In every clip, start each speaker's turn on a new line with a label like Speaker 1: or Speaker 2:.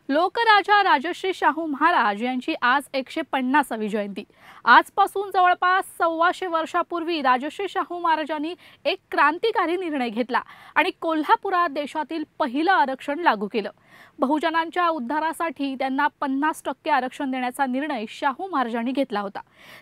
Speaker 1: लोकराजा राजश्री शाहू महाराज यांची आज 150वी जयंती। आजपासून जवळपास 125 वर्षापूर्वी राजश्री शाहू महाराजांनी एक क्रांतिकारी निर्णय घेतला आणि कोल्हापुरात देशातील पहिलं आरक्षण लागू केलं। बहुजनांच्या उद्धारासाठी त्यांना 50% आरक्षण देण्याचा निर्णय शाहू महाराजांनी घेतला होता।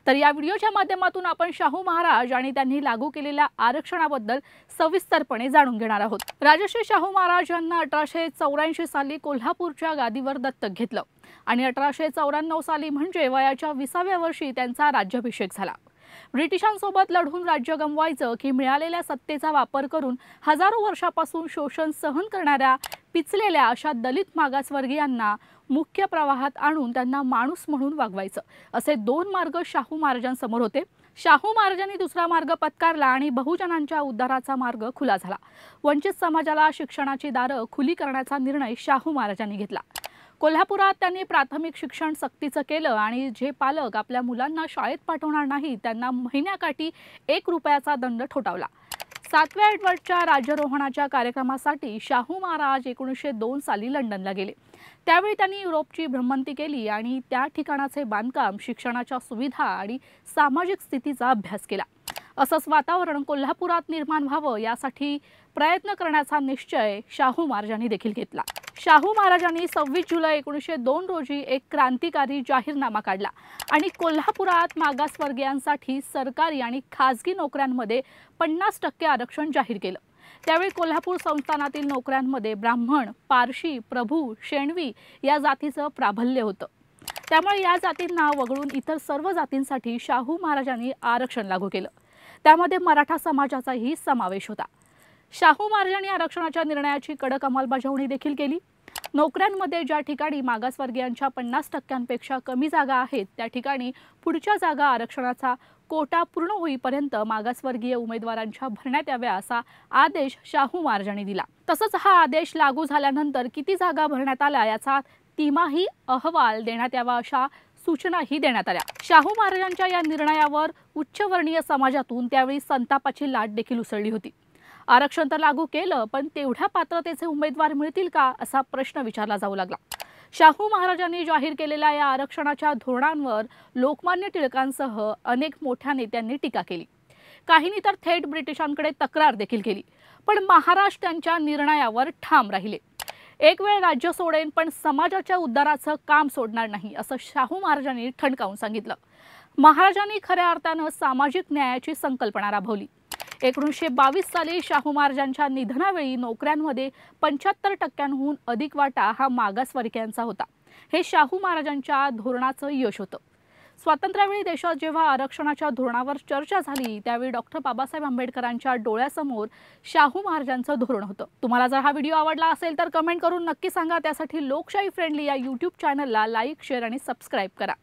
Speaker 1: तर या व्हिडिओच्या माध्यमातून आपण शाहू महाराज आणि त्यांनी लागू केलेल्या आरक्षणाबद्दल सविस्तरपणे जाणून घेणार आहोत। राजश्री शाहू महाराज यांना 1884 साली कोल्हापूरच्या गादीवर दत्तक घेतलं आणि 1894 साली म्हणजे वयाच्या 20व्या वर्षी त्यांचा राज्याभिषेक झाला। ब्रिटिशांसोबत लढून राज्य गमवायचं की मिळालेल्या सत्तेचा वापर करून हजारो वर्षापासून शोषण सहन करणाऱ्या पिचलेल्या अशा दलित मागासवर्गीयांना मुख्य प्रवाहात आणून त्यांना माणूस म्हणून वागवायचं, असे दोन मार्ग शाहू महाराजांसमोर होते। शाहू महाराजांनी दुसरा मार्ग पत्कारला आणि बहुजनांच्या उद्धाराचा मार्ग खुला झाला। वंचित समाजाला शिक्षणाची दारं खुली करण्याचा निर्णय शाहू महाराजांनी घेतला। कोल्हापुरात त्यांनी प्राथमिक शिक्षण सक्तीचं केलं आणि जे पालक आपल्या मुलांना शाळेत पाठवणार नाही त्यांना महिन्याकाठी 1 रुपयाचा दंड ठोठावला। 7व्या एडवर्डच्या राज्यारोहणाच्या कार्यक्रमासाठी शाहू महाराज 1902 साली लंडनला गेले। त्यावेळी त्यांनी युरोपची भ्रमंती केली आणि त्या ठिकाणाचे बांधकाम, शिक्षणाच्या सुविधा आणि सामाजिक स्थितीचा अभ्यास केला। असंच वातावरण कोल्हापुरात निर्माण व्हावं यासाठी प्रयत्न करण्याचा निश्चय शाहू महाराजांनी देखील घेतला। शाहू महाराजांनी 26 जुलै 1902 रोजी एक क्रांतिकारी जाहीरनामा काढला आणि कोल्हापुरात मागासवर्गीयांसाठी सरकारी आणि खासगी नोकऱ्यांमध्ये 50% आरक्षण जाहीर केलं। त्यावेळी कोल्हापूर संस्थानातील नोकऱ्यांमध्ये ब्राह्मण, पारशी, प्रभू, शेणवी या जातीचं प्राबल्य होतं। त्यामुळे या जातींना वगळून इतर सर्व जातींसाठी शाहू महाराजांनी आरक्षण लागू केलं। त्यामध्ये मराठा समाजाचाही समावेश होता। शाहू महाराजांनी आरक्षणाच्या निर्णयाची कडक अंमलबजावणी देखील केली। नोकऱ्यांमध्ये ज्या ठिकाणी मागासवर्गीयांच्या 50%पेक्षा कमी जागा आहेत त्या ठिकाणी पुढच्या जागा आरक्षणाचा कोटा पूर्ण होईपर्यंत मागासवर्गीय उमेदवारांच्या भरण्यात याव्या असा आदेश शाहू महाराजांनी दिला। तसंच हा आदेश लागू झाल्यानंतर किती जागा भरण्यात आल्या याचा तिमाही अहवाल देण्यात यावा अशा सूचनाही देण्यात आल्या। शाहू महाराजांच्या या निर्णयावर उच्चवर्णीय समाजातून त्यावेळी संतापाची लाट देखील उसळली होती। आरक्षण तर लागू केलं पण तेवढ्या पात्रतेचे उमेदवार मिळतील का असा प्रश्न विचारला जाऊ लागला। शाहू महाराजांनी जाहीर केलेल्या या आरक्षणाच्या धोरणांवर लोकमान्य टिळकांसह अनेक मोठ्या नेत्यांनी टीका केली। काहींनी तर थेट ब्रिटिशांकडे तक्रार देखील केली, पण महाराज त्यांच्या निर्णयावर ठाम राहिले। एक वेळ राज्य सोडेन पण समाजाच्या उद्धाराचं काम सोडणार नाही असं शाहू महाराजांनी ठणकावून सांगितलं। महाराजांनी खऱ्या अर्थानं सामाजिक न्यायाची संकल्पना राबवली। 1922 साली शाहू महाराजांच्या निधनावेळी नोकऱ्यांमध्ये 75%हून अधिक वाटा हा मागासवर्गीयांचा होता। हे शाहू महाराजांच्या धोरणाचं यश होतं। स्वातंत्र्यावेळी देशात जेव्हा आरक्षणाच्या धोरणावर चर्चा झाली त्यावेळी डॉक्टर बाबासाहेब आंबेडकरांच्या डोळ्यासमोर शाहू महाराजांचं धोरण होतं। तुम्हाला जर हा व्हिडिओ आवडला असेल तर कमेंट करून नक्की सांगा। त्यासाठी लोकशाही फ्रेंडली या YouTube चॅनलला लाईक, शेअर आणि सबस्क्राईब करा।